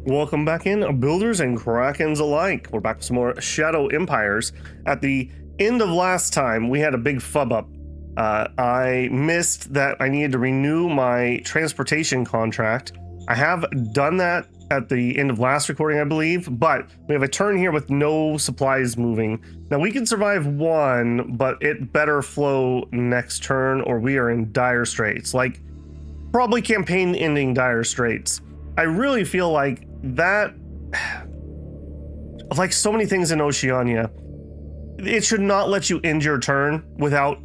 Welcome back in, builders and Krakens alike. We're back with some more Shadow Empires. At the end of last time, we had a big fub up. I missed that I needed to renew my transportation contract. I have done that at the end of last recording, I believe, but we have a turn here with no supplies moving. Now, we can survive one, but it better flow next turn or we are in dire straits. Like, probably campaign-ending dire straits. I really feel like that, like so many things in Oceania, it should not let you end your turn without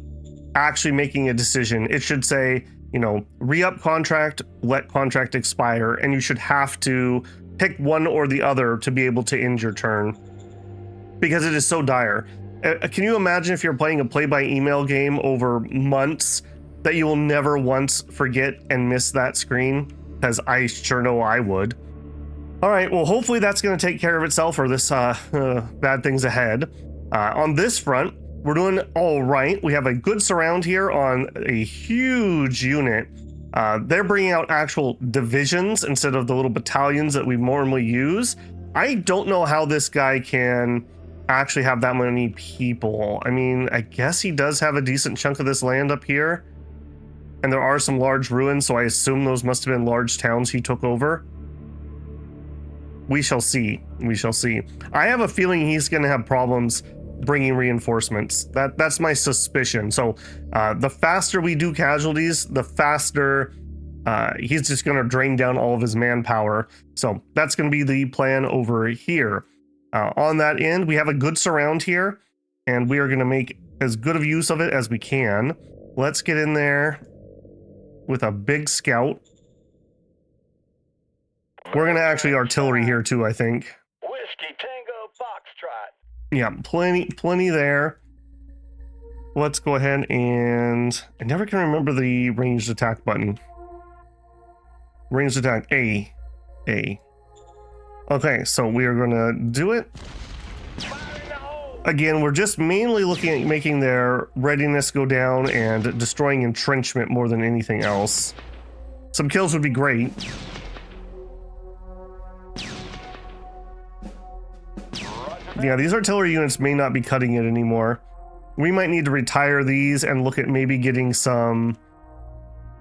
actually making a decision. It should say, you know, re-up contract, let contract expire, and you should have to pick one or the other to be able to end your turn because it is so dire. Can you imagine if you're playing a play-by-email game over months that you will never once forget and miss that screen? Because I sure know I would. All right, well, hopefully that's going to take care of itself or this bad things ahead. On this front, we're doing all right. We have a good surround here on a huge unit. They're bringing out actual divisions instead of the little battalions that we normally use. I don't know how this guy can actually have that many people. I mean, I guess he does have a decent chunk of this land up here. And there are some large ruins, so I assume those must have been large towns he took over. We shall see. We shall see. I have a feeling he's going to have problems bringing reinforcements. That's my suspicion. So the faster we do casualties, the faster he's just going to drain down all of his manpower. So that's going to be the plan over here. On that end, we have a good surround here, and we are going to make as good of use of it as we can. Let's get in there with a big scout. We're going to actually artillery here too, I think. Whiskey Tango Foxtrot. Yeah, plenty there. Let's go ahead and... I never can remember the ranged attack button. Ranged attack, A. Okay, so we are going to do it. Again, we're just mainly looking at making their readiness go down and destroying entrenchment more than anything else. Some kills would be great. Yeah, these artillery units may not be cutting it anymore. We might need to retire these and look at maybe getting some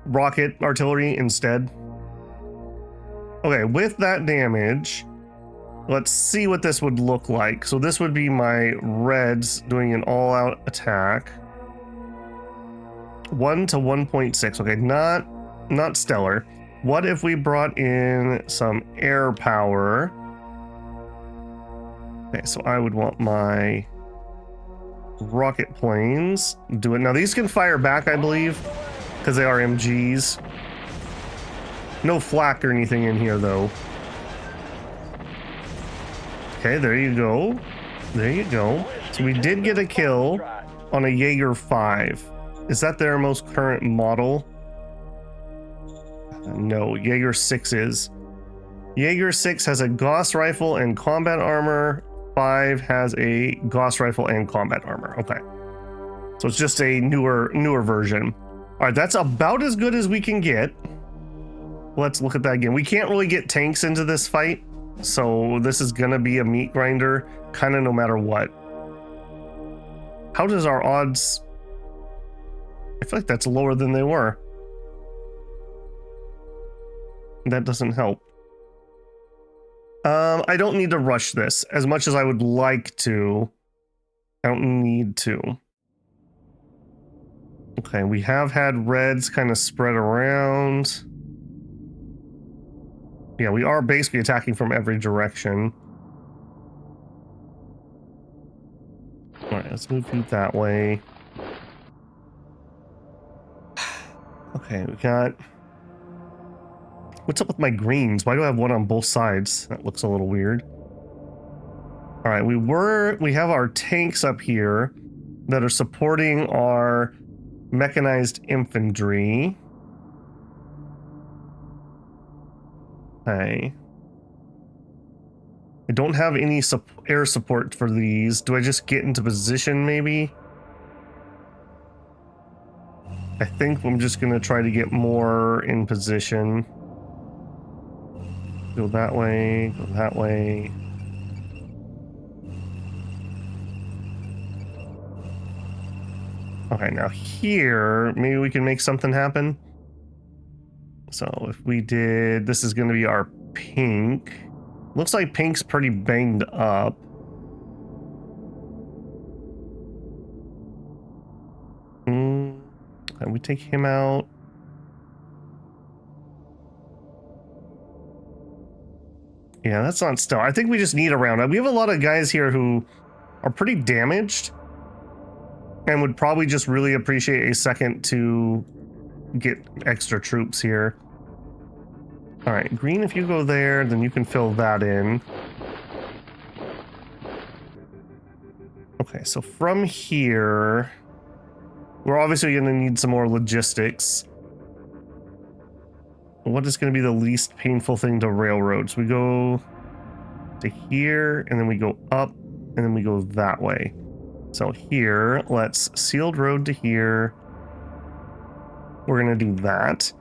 rocket artillery instead. Okay, with that damage, let's see what this would look like. So this would be my reds doing an all-out attack. 1 to 1.6. Okay, not stellar. What if we brought in some air power? Okay, so I would want my rocket planes do it. Now these can fire back, I believe, because they are MGs. No flak or anything in here, though. Okay, there you go. There you go. So we did get a kill on a Jaeger 5. Is that their most current model? No, Jaeger 6 is. Jaeger 6 has a Gauss rifle and combat armor. 5 has a Gauss rifle and combat armor. Okay. So it's just a newer version. All right, that's about as good as we can get. Let's look at that again. We can't really get tanks into this fight, so this is gonna be a meat grinder, kind of no matter what. How does our odds... I feel like that's lower than they were. That doesn't help. I don't need to rush this as much as I would like to. I don't need to. Okay, we have had reds kind of spread around. Yeah, we are basically attacking from every direction. All right, let's move you that way. Okay, we got... What's up with my greens? Why do I have one on both sides? That looks a little weird. All right, we have our tanks up here that are supporting our mechanized infantry. Okay. I don't have any air support for these. Do I just get into position maybe? I think I'm just going to try to get more in position. Go that way, go that way. Okay, now here, maybe we can make something happen. So if we did, this is going to be our pink. Looks like pink's pretty banged up. Okay, we take him out. Yeah, that's not still. I think we just need a roundup. We have a lot of guys here who are pretty damaged and would probably just really appreciate a second to get extra troops here. All right, green, if you go there, then you can fill that in. Okay, so from here, we're obviously going to need some more logistics. What is going to be the least painful thing to railroads? We go to here, and then we go up, and then we go that way. So here, let's sealed road to here. We're going to do that.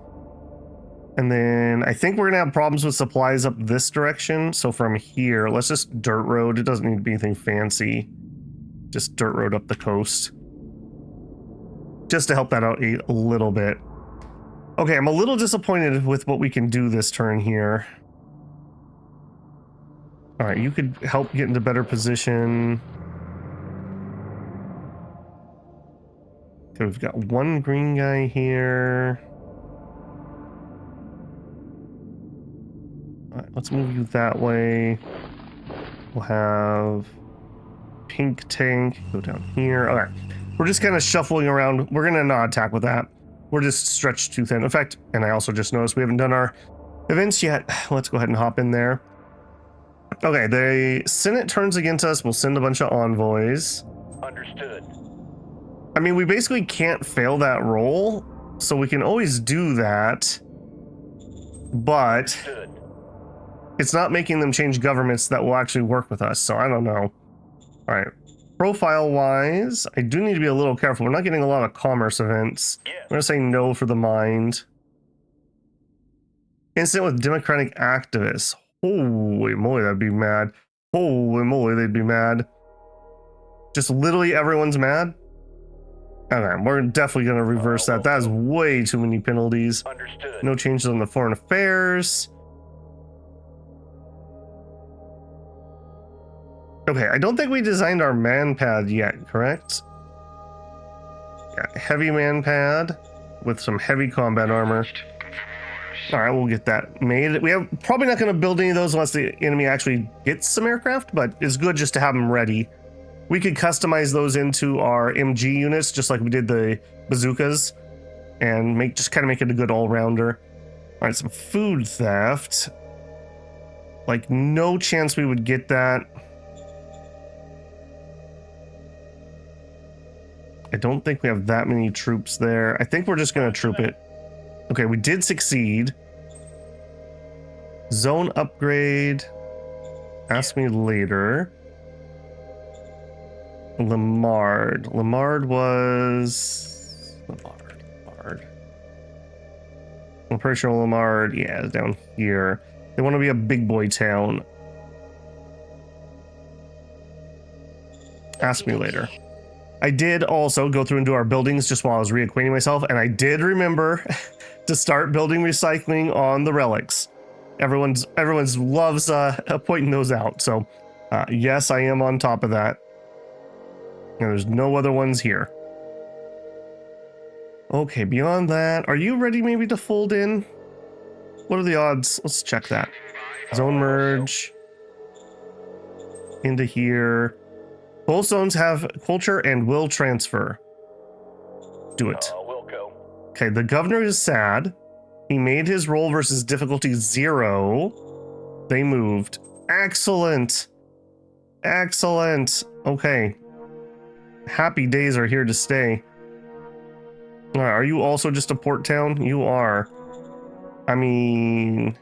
And then I think we're going to have problems with supplies up this direction. So from here, let's just dirt road. It doesn't need to be anything fancy. Just dirt road up the coast. Just to help that out a little bit. Okay, I'm a little disappointed with what we can do this turn here. All right, you could help get into better position. Okay, we've got one green guy here. All right, let's move you that way. We'll have pink tank go down here. All right, we're just kind of shuffling around. We're gonna not attack with that. We're just stretched too thin. In fact, and I also just noticed we haven't done our events yet. Let's go ahead and hop in there. Okay, the Senate turns against us. We'll send a bunch of envoys. Understood. I mean, we basically can't fail that roll, so we can always do that. But Understood. it's not making them change governments that will actually work with us, so I don't know. All right. Profile-wise, I do need to be a little careful. We're not getting a lot of commerce events. Yes. I'm going to say no for the mind. Incident with Democratic activists. Holy moly, that'd be mad. Holy moly, they'd be mad. Just literally everyone's mad? Okay, we're definitely going to reverse that. That is way too many penalties. Understood. No changes on the foreign affairs. Okay, I don't think we designed our man pad yet, correct? Yeah, heavy man pad with some heavy combat armor. All right, we'll get that made. We have probably not going to build any of those unless the enemy actually gets some aircraft, but it's good just to have them ready. We could customize those into our MG units, just like we did the bazookas, and just kind of make it a good all-rounder. All right, some food theft. Like, no chance we would get that. I don't think we have that many troops there. I think we're just going to troop it. Okay, we did succeed. Zone upgrade. Ask me later. Lamard. Lamard was... Lamard. I'm pretty sure Lamard, yeah, is down here. They want to be a big boy town. Ask me later. I did also go through and do our buildings just while I was reacquainting myself, and I did remember to start building recycling on the relics. Everyone's loves pointing those out, so yes, I am on top of that. And there's no other ones here. Okay, beyond that, are you ready maybe to fold in? What are the odds? Let's check that. Zone merge into here. Both zones have culture and will transfer. Do it. We'll go. Okay, the governor is sad. He made his roll versus difficulty 0. They moved. Excellent. Excellent. Okay. Happy days are here to stay. All right, are you also just a port town? You are. I mean...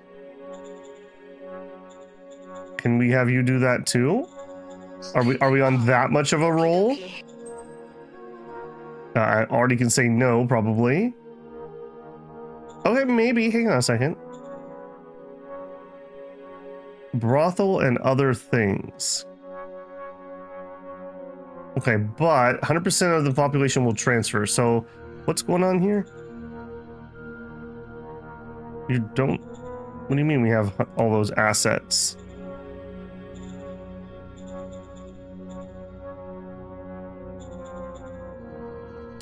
Can we have you do that too? Are we on that much of a roll? I already can say no, probably. Okay, maybe. Hang on a second. brothel and other things. Okay, but 100% of the population will transfer. So what's going on here? You don't... What do you mean we have all those assets?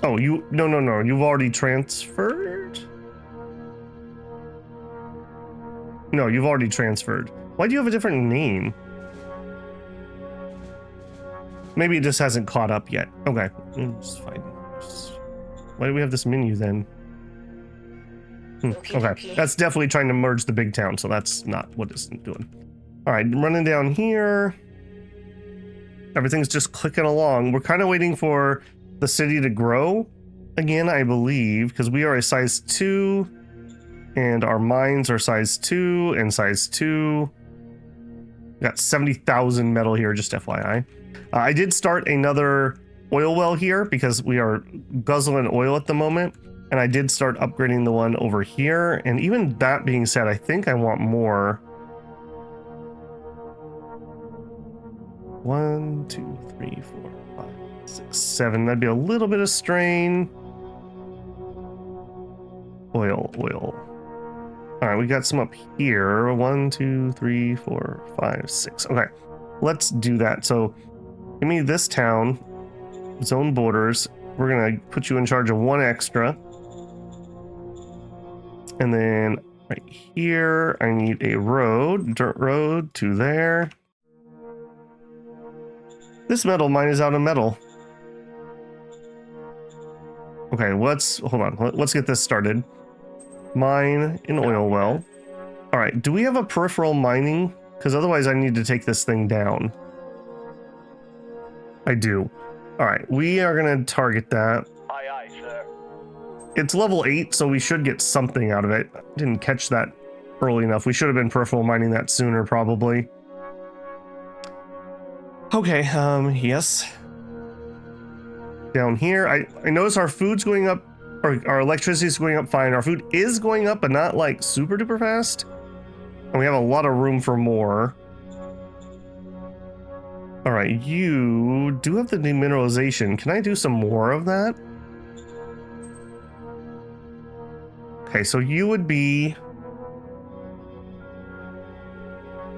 Oh, you... No. You've already transferred? No, you've already transferred. Why do you have a different name? Maybe it just hasn't caught up yet. Okay, it's fine. Why do we have this menu then? Okay, that's definitely trying to merge the big town, so that's not what it's doing. All right, running down here. Everything's just clicking along. We're kind of waiting for the city to grow again, I believe, because we are a size 2, and our mines are size 2 and size 2. Got 70,000 metal here, just FYI. I did start another oil well here because we are guzzling oil at the moment. And I did start upgrading the one over here. And even that being said, I think I want more. 1, 2, 3, 4, 5, 6, 7. That'd be a little bit of strain. Oil. All right, we got some up here. 1, 2, 3, 4, 5, 6. Okay, let's do that. So give me this town, zone borders. We're gonna put you in charge of 1 extra. And then right here, I need a road, dirt road to there. This metal mine is out of metal. Okay, hold on. Let's get this started. Mine an oil well. All right, do we have a peripheral mining? Because otherwise I need to take this thing down. I do. All right, we are gonna target that. Aye, aye, sir. It's level 8, so we should get something out of it. Didn't catch that early enough. We should have been peripheral mining that sooner, probably. Okay, yes. Down here, I notice our food's going up, or our electricity is going up fine. Our food is going up, but not like super duper fast. And we have a lot of room for more. All right, you do have the demineralization. Can I do some more of that? Okay, so you would be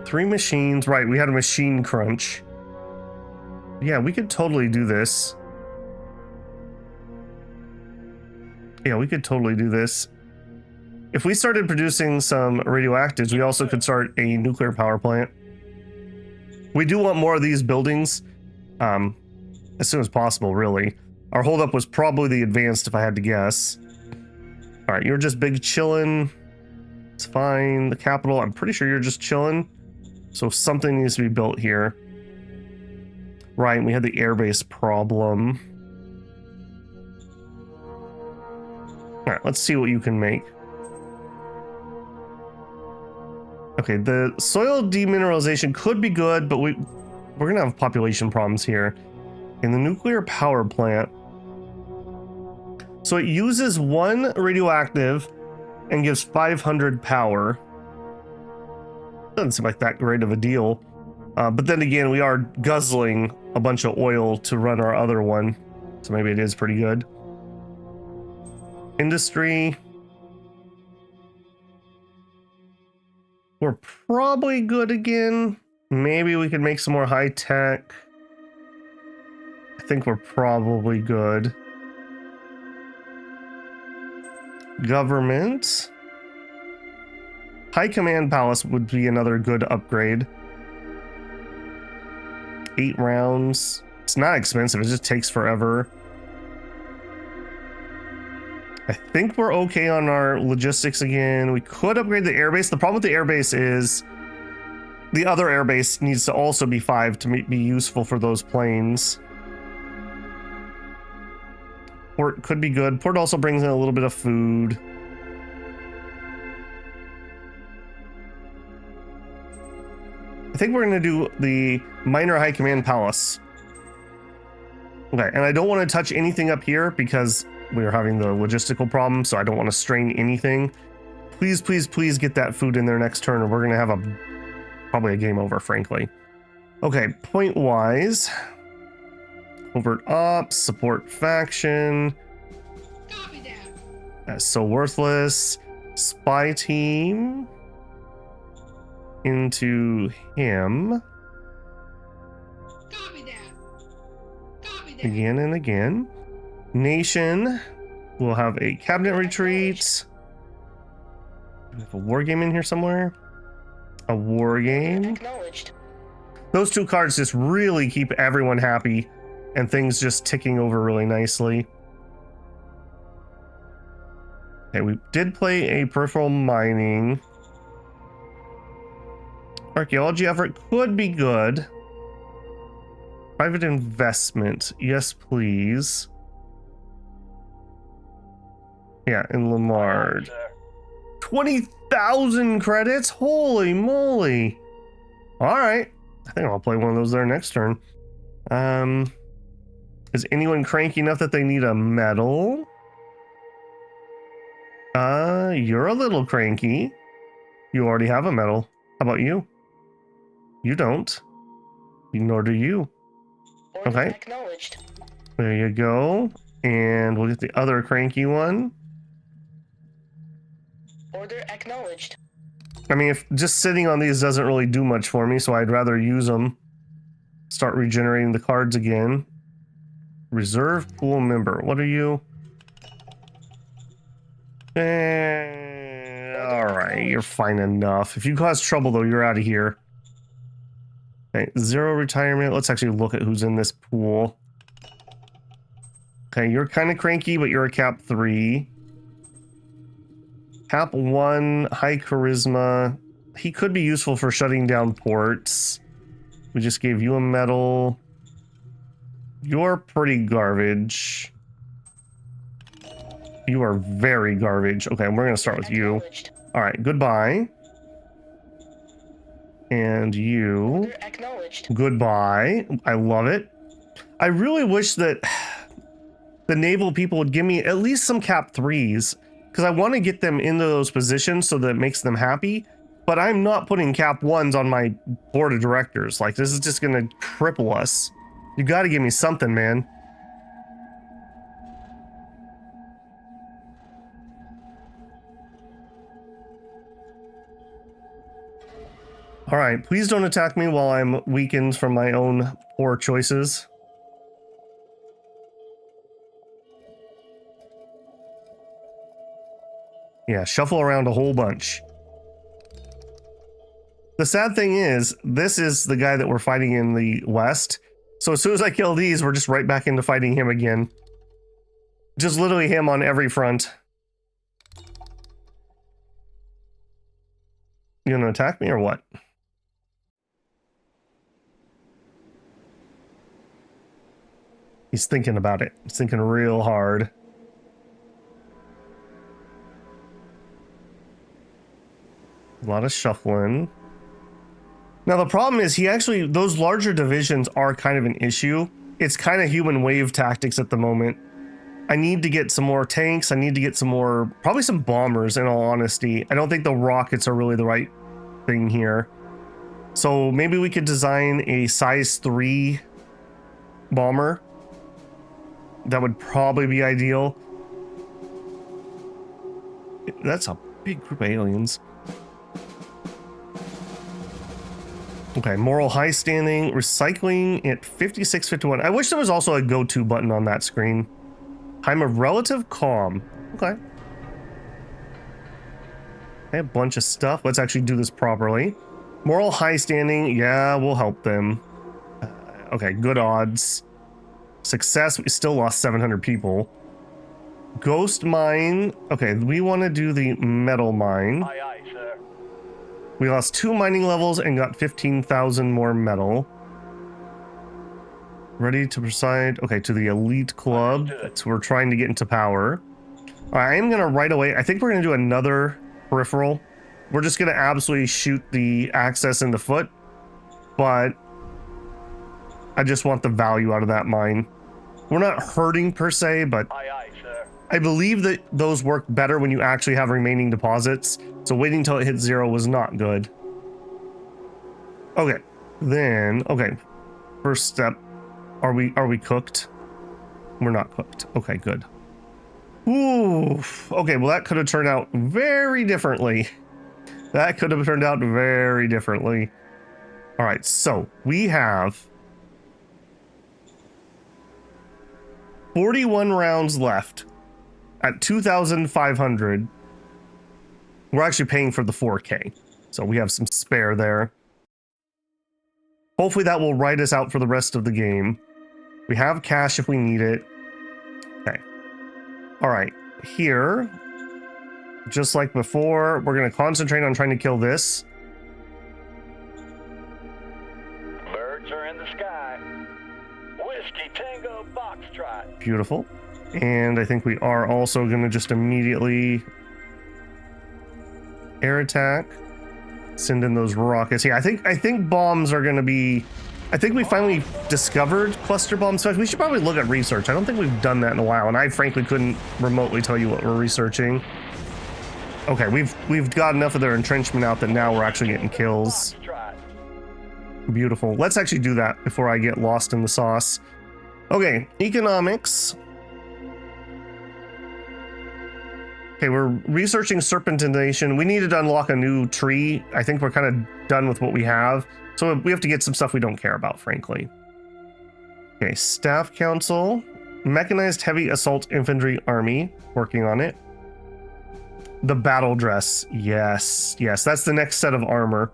3 machines. Right, we had a machine crunch. Yeah, we could totally do this. Yeah, we could totally do this. If we started producing some radioactives, we also could start a nuclear power plant. We do want more of these buildings as soon as possible, really. Our holdup was probably the advanced, if I had to guess. All right, you're just big chillin'. It's fine. The capital, I'm pretty sure you're just chillin'. So something needs to be built here. Right, we had the airbase problem. All right, let's see what you can make. Okay, the soil demineralization could be good, but we're gonna have population problems here. In the nuclear power plant, so it uses 1 radioactive and gives 500 power. Doesn't seem like that great of a deal. But then again, we are guzzling a bunch of oil to run our other one. So maybe it is pretty good. Industry. We're probably good again. Maybe we could make some more high tech. I think we're probably good. Government. High Command Palace would be another good upgrade. 8 rounds. It's not expensive, it just takes forever. I think we're okay on our logistics again. We could upgrade the airbase. The problem with the airbase is the other airbase needs to also be 5 to be useful for those planes. Port could be good. Port also brings in a little bit of food. I think we're going to do the Minor High Command Palace. Okay, and I don't want to touch anything up here because we are having the logistical problem, so I don't want to strain anything. Please, please, please get that food in there next turn, or we're going to have a probably a game over, frankly. Okay, point wise. Covert ops, support faction. Copy that. That's so worthless. Spy team. Into him. Copy that. Copy that. Again and again. Nation. We'll have a cabinet retreat. Do we have a war game in here somewhere? A war game. Acknowledged. Those two cards just really keep everyone happy and things just ticking over really nicely. Okay, we did play a peripheral mining. Archaeology effort could be good. Private investment. Yes, please. Yeah, in Lamard. Sir. 20,000 credits? Holy moly. All right. I think I'll play one of those there next turn. Is anyone cranky enough that they need a medal? You're a little cranky. You already have a medal. How about you? You don't. Nor do you. Order Okay. acknowledged. There you go. And we'll get the other cranky one. Order acknowledged. I mean, if just sitting on these doesn't really do much for me, so I'd rather use them. Start regenerating the cards again. Reserve pool member. What are you? Alright, you're fine enough. If you cause trouble, though, you're out of here. Okay, 0 retirement. Let's actually look at who's in this pool. Okay, you're kind of cranky, but you're a cap 3. Cap 1, high charisma. He could be useful for shutting down ports. We just gave you a medal. You're pretty garbage. You are very garbage. Okay, we're going to start with you. All right, goodbye. And you. Order acknowledged. Goodbye. I love it. I really wish that the naval people would give me at least some cap 3s. Because I want to get them into those positions so that it makes them happy. But I'm not putting cap 1s on my board of directors. Like, this is just going to cripple us. You got to give me something, man. All right, please don't attack me while I'm weakened from my own poor choices. Yeah, shuffle around a whole bunch. The sad thing is, this is the guy that we're fighting in the west. So as soon as I kill these, we're just right back into fighting him again. Just literally him on every front. You gonna attack me or what? He's thinking about it. He's thinking real hard. A lot of shuffling. Now the problem is those larger divisions are kind of an issue. It's kind of human wave tactics at the moment. I need to get some more tanks. I need to get some more, probably some bombers in all honesty. I don't think the rockets are really the right thing here. So maybe we could design a size 3 bomber. That would probably be ideal. That's a big group of aliens. Okay, moral high standing, recycling at 5651. I wish there was also a go-to button on that screen. Time of relative calm. Okay. Okay, a bunch of stuff. Let's actually do this properly. Moral high standing, yeah, we'll help them. Okay, good odds. Success, we still lost 700 people. Ghost mine. Okay, we want to do the metal mine. Aye, aye, sir. We lost 2 mining levels and got 15,000 more metal. Ready to preside. Okay, to the elite club. So we're trying to get into power. All right, I am going to right away. I think we're going to do another peripheral. We're just going to absolutely shoot the access in the foot. But I just want the value out of that mine. We're not hurting per se, but Aye, aye, sir. I believe that those work better when you actually have remaining deposits. So waiting until it hits 0 was not good. Okay. Then, okay. First step. Are we cooked? We're not cooked. Okay, good. Ooh. Okay, well that could have turned out very differently. That could have turned out very differently. All right, so we have 41 rounds left at 2,500. We're actually paying for the 4K, so we have some spare there. Hopefully that will ride us out for the rest of the game. We have cash if we need it. Okay. All right, here, just like before, we're going to concentrate on trying to kill this. Birds are in the sky. Whiskey Tango Foxtrot. Beautiful. And I think we are also going to just immediately air attack, send in those rockets. Yeah, I think bombs are going to be... I think we finally discovered cluster bomb specs. We should probably look at research. I don't think we've done that in a while, and I frankly couldn't remotely tell you what we're researching. Okay, we've got enough of their entrenchment out that now we're actually getting kills. Beautiful. Let's actually do that before I get lost in the sauce. Okay, economics. Okay, we're researching serpentination. We needed to unlock a new tree. I think we're kind of done with what we have. So we have to get some stuff we don't care about, frankly. Okay, staff council. Mechanized heavy assault infantry army. Working on it. The battle dress. Yes, yes, that's the next set of armor.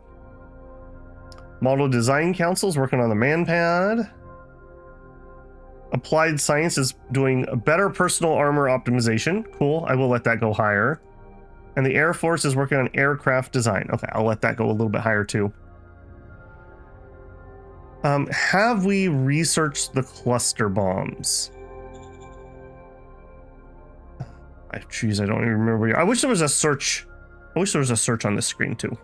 Model design council's working on the manpad. Applied science is doing a better personal armor optimization. Cool, I will let that go higher. And the Air Force is working on aircraft design. Okay, I'll let that go a little bit higher too. Have we researched the cluster bombs? Geez, I don't even remember. I wish there was a search. I wish there was a search on this screen too.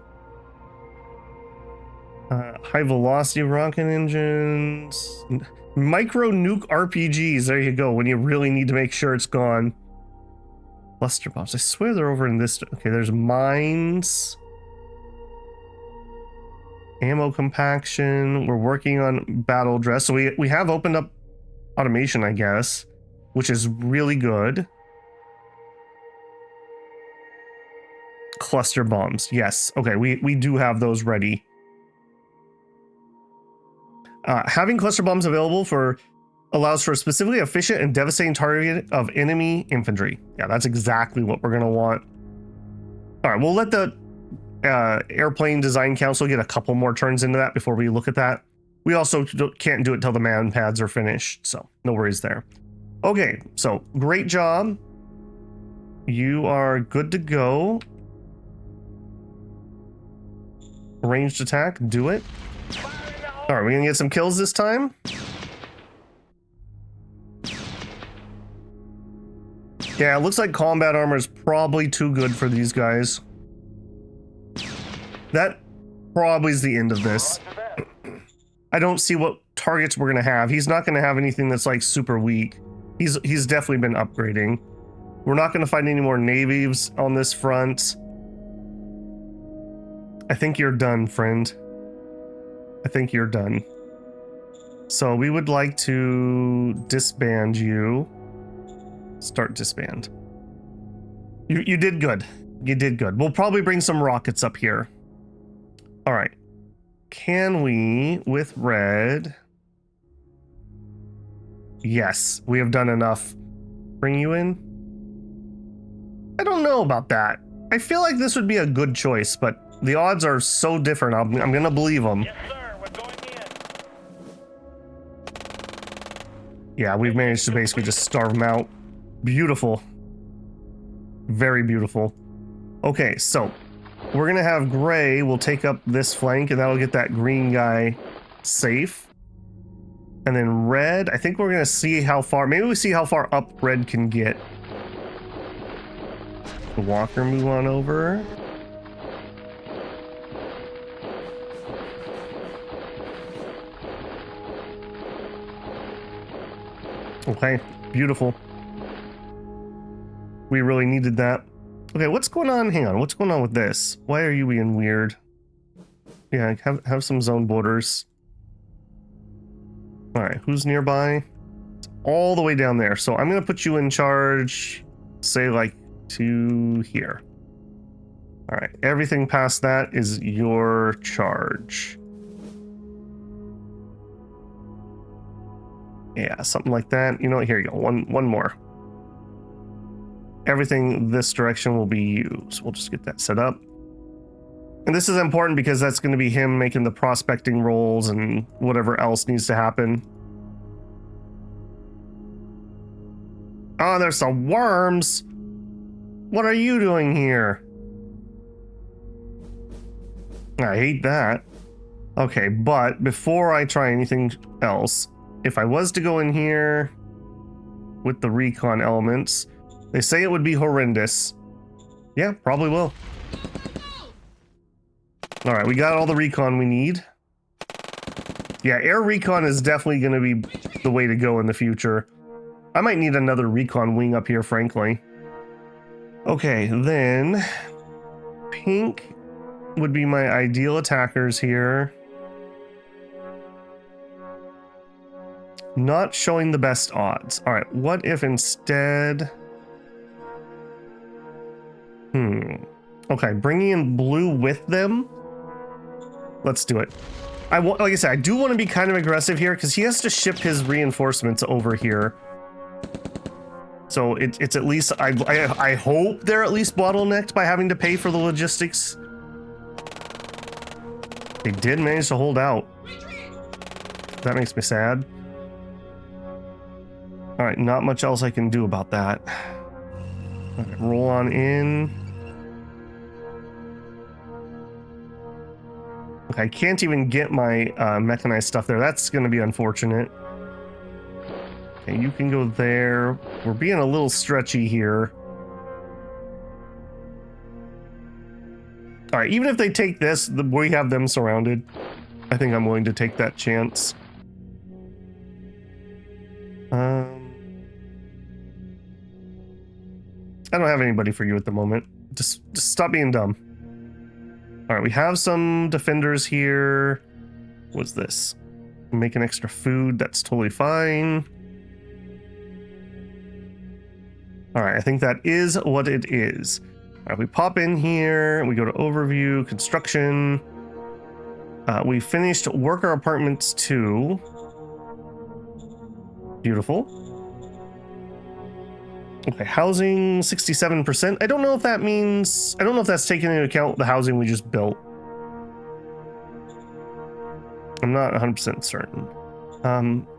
High velocity rocket engines. Micro nuke RPGs. There you go. When you really need to make sure it's gone. Cluster bombs. I swear they're over in this. Okay, there's mines. Ammo compaction. We're working on battle dress. So we have opened up automation, I guess, which is really good. Cluster bombs. Yes. Okay, we do have those ready. Having cluster bombs available allows for a specifically efficient and devastating target of enemy infantry. Yeah, that's exactly what we're going to want. All right, we'll let the airplane design council get a couple more turns into that before we look at that. We also can't do it till the man pads are finished, so no worries there. Okay, so great job. You are good to go. Ranged attack, do it. All right, we're gonna get some kills this time. Yeah, it looks like combat armor is probably too good for these guys. That probably is the end of this. I don't see what targets we're gonna have. He's not gonna have anything that's like super weak. He's definitely been upgrading. We're not gonna find any more navies on this front. I think you're done, friend. I think you're done. So we would like to disband you. Start disband. You did good. You did good. We'll probably bring some rockets up here. All right. Can we, with red? Yes, we have done enough. Bring you in? I don't know about that. I feel like this would be a good choice, but the odds are so different. I'm gonna believe them. Yes, sir. We're going in. Yeah, we've managed to basically just starve them out. Beautiful. Very beautiful. Okay, so we're gonna have gray. We'll take up this flank, and that'll get that green guy safe. And then red, I think we're gonna see how far. Maybe we see how far up red can get. The Walker move on over. Okay, beautiful. We really needed that. Okay, what's going on? Hang on, what's going on with this? Why are you being weird? Yeah, have some zone borders. All right, who's nearby? It's all the way down there. So I'm gonna put you in charge, say like to here. All right, everything past that is your charge. Yeah, something like that. You know what? Here you go. One more. Everything this direction will be you. So we'll just get that set up. And this is important because that's going to be him making the prospecting rolls and whatever else needs to happen. Oh, there's some worms. What are you doing here? I hate that. Okay, but before I try anything else, if I was to go in here with the recon elements, they say it would be horrendous. Yeah, probably will. All right, we got all the recon we need. Yeah, air recon is definitely going to be the way to go in the future. I might need another recon wing up here, frankly. Okay, then pink would be my ideal attackers here. Not showing the best odds. All right, what if instead... Okay, bringing in blue with them. Let's do it. Like I said, I do want to be kind of aggressive here because he has to ship his reinforcements over here. So it's at least, I hope they're at least bottlenecked by having to pay for the logistics. They did manage to hold out. That makes me sad. All right, not much else I can do about that. All right, roll on in. Okay, I can't even get my mechanized stuff there. That's going to be unfortunate. Okay, you can go there. We're being a little stretchy here. All right, even if they take this, we have them surrounded. I think I'm willing to take that chance. I don't have anybody for you at the moment. Just stop being dumb. All right, we have some defenders here. What's this? Making extra food. That's totally fine. All right, I think that is what it is. All right, we pop in here. We go to overview, construction. We finished worker apartments 2. Beautiful. Okay, housing 67%. I don't know if that means, I don't know if that's taking into account the housing we just built. I'm not 100% certain.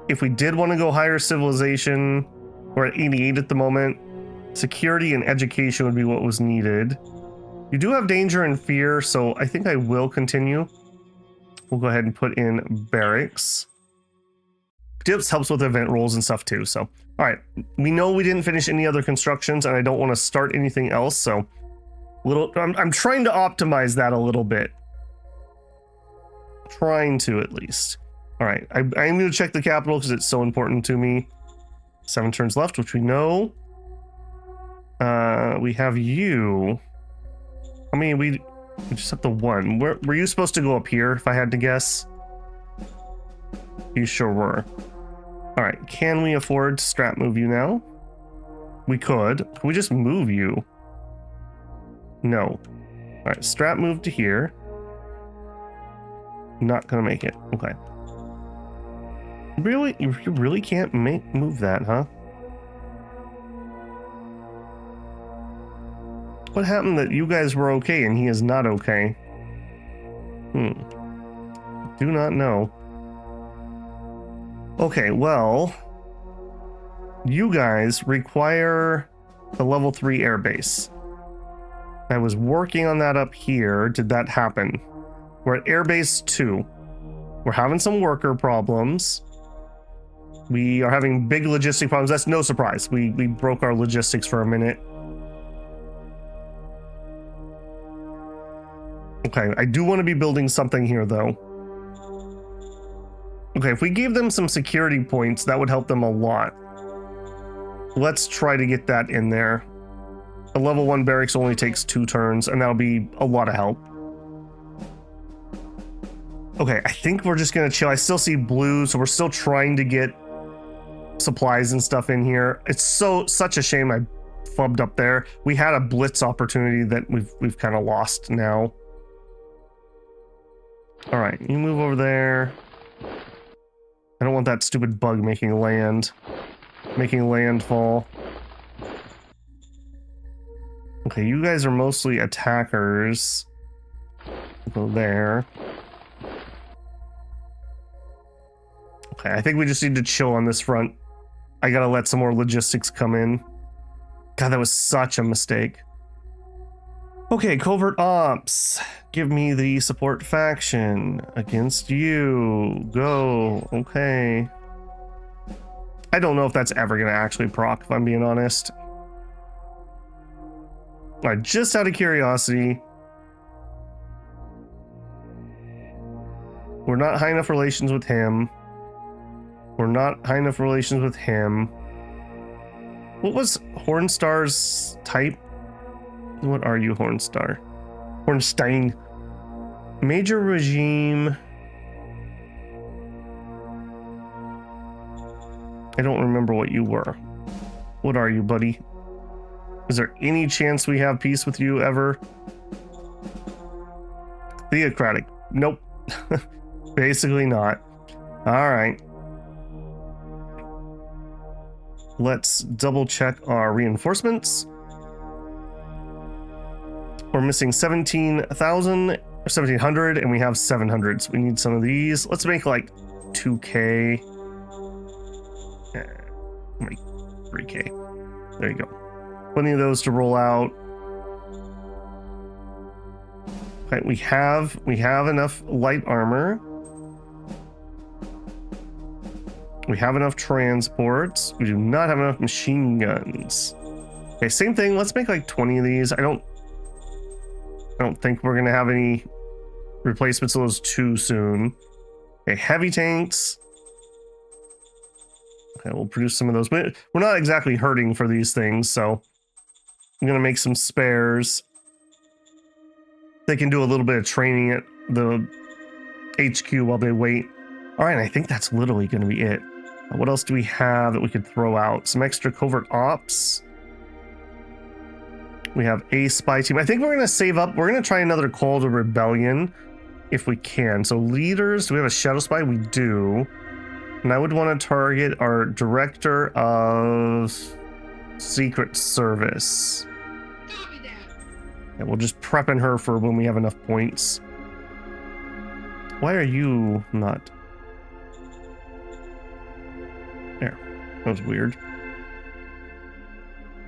If we did want to go higher civilization, we're at 88 at the moment. Security and education would be what was needed. You do have danger and fear, so I think I will continue. We'll go ahead and put in barracks. Dips helps with event rolls and stuff too, so. All right, we know we didn't finish any other constructions and I don't want to start anything else, so I'm trying to optimize that a little bit. Trying to, at least. All right, I'm going to check the capital because it's so important to me. 7 turns left, which we know. We have you. I mean, we just have the 1. Were you supposed to go up here, if I had to guess? You sure were. All right, can we afford to strap move you now? We could. Can we just move you? No. All right, strap move to here. Not gonna make it. Okay. Really? You really can't move that, huh? What happened that you guys were okay and he is not okay? Do not know. Okay, well, you guys require the level 3 airbase. I was working on that up here. Did that happen? We're at airbase 2. We're having some worker problems. We are having big logistic problems. That's no surprise. We broke our logistics for a minute. Okay, I do want to be building something here, though. Okay, if we gave them some security points, that would help them a lot. Let's try to get that in there. A level 1 barracks only takes 2 turns, and that'll be a lot of help. Okay, I think we're just gonna chill. I still see blue, so we're still trying to get supplies and stuff in here. It's such a shame I fubbed up there. We had a blitz opportunity that we've kind of lost now. All right, you move over there. I don't want that stupid bug making landfall. Okay, you guys are mostly attackers. Go there. Okay, I think we just need to chill on this front. I gotta let some more logistics come in. God, that was such a mistake. Okay, covert ops. Give me the support faction against you. Go. Okay. I don't know if that's ever gonna actually proc, if I'm being honest. All right, just out of curiosity. We're not high enough relations with him. We're not high enough relations with him. What was Hornstar's type? What are you, Hornstar? Hornstein. Major regime. I don't remember what you were. What are you, buddy? Is there any chance we have peace with you ever? Theocratic. Nope. Basically not. All right. Let's double check our reinforcements. We're missing 17,000 or 1,700 and we have 700. So we need some of these. Let's make like 2K. Make 3K. There you go. Plenty of those to roll out. Okay, we have enough light armor. We have enough transports. We do not have enough machine guns. Okay, same thing. Let's make like 20 of these. I don't think we're gonna have any replacements of those too soon. Okay, heavy tanks. Okay, we'll produce some of those. But we're not exactly hurting for these things, so I'm gonna make some spares. They can do a little bit of training at the HQ while they wait. All right, I think that's literally gonna be it. What else do we have that we could throw out? Some extra covert ops. We have a spy team. I think we're going to save up. We're going to try another call to rebellion if we can. So leaders, do we have a shadow spy? We do. And I would want to target our director of Secret Service. And we'll just prep in her for when we have enough points. Why are you not? There. That was weird.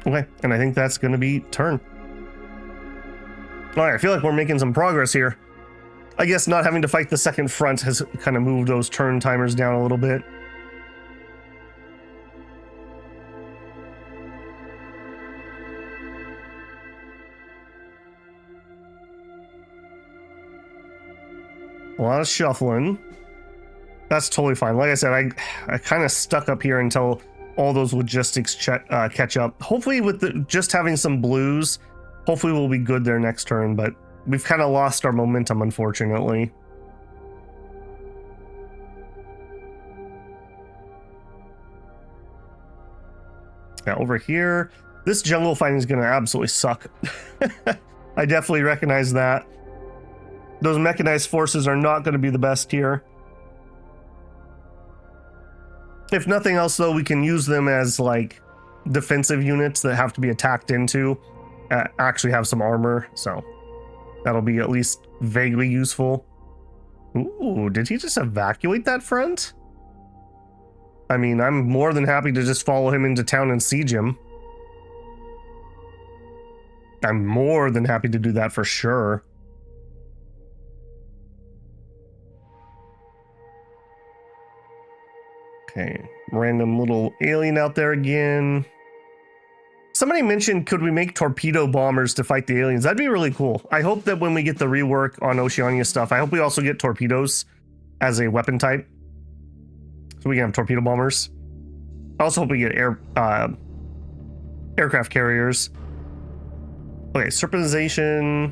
Okay, and I think that's going to be turn. All right, I feel like we're making some progress here. I guess not having to fight the second front has kind of moved those turn timers down a little bit. A lot of shuffling. That's totally fine. Like I said, I kind of stuck up here until all those logistics catch up. Hopefully with just having some blues, hopefully we'll be good there next turn, but we've kind of lost our momentum, unfortunately. Now over here, this jungle fighting is going to absolutely suck. I definitely recognize that. Those mechanized forces are not going to be the best here. If nothing else, though, we can use them as like defensive units that have to be attacked into, actually have some armor, so that'll be at least vaguely useful. Ooh, did he just evacuate that front? I mean, I'm more than happy to just follow him into town and siege him. I'm more than happy to do that for sure. Okay, random little alien out there again. Somebody mentioned, could we make torpedo bombers to fight the aliens? That'd be really cool. I hope that when we get the rework on Oceania stuff, I hope we also get torpedoes as a weapon type. So we can have torpedo bombers. I also hope we get aircraft carriers. Okay, serpentization.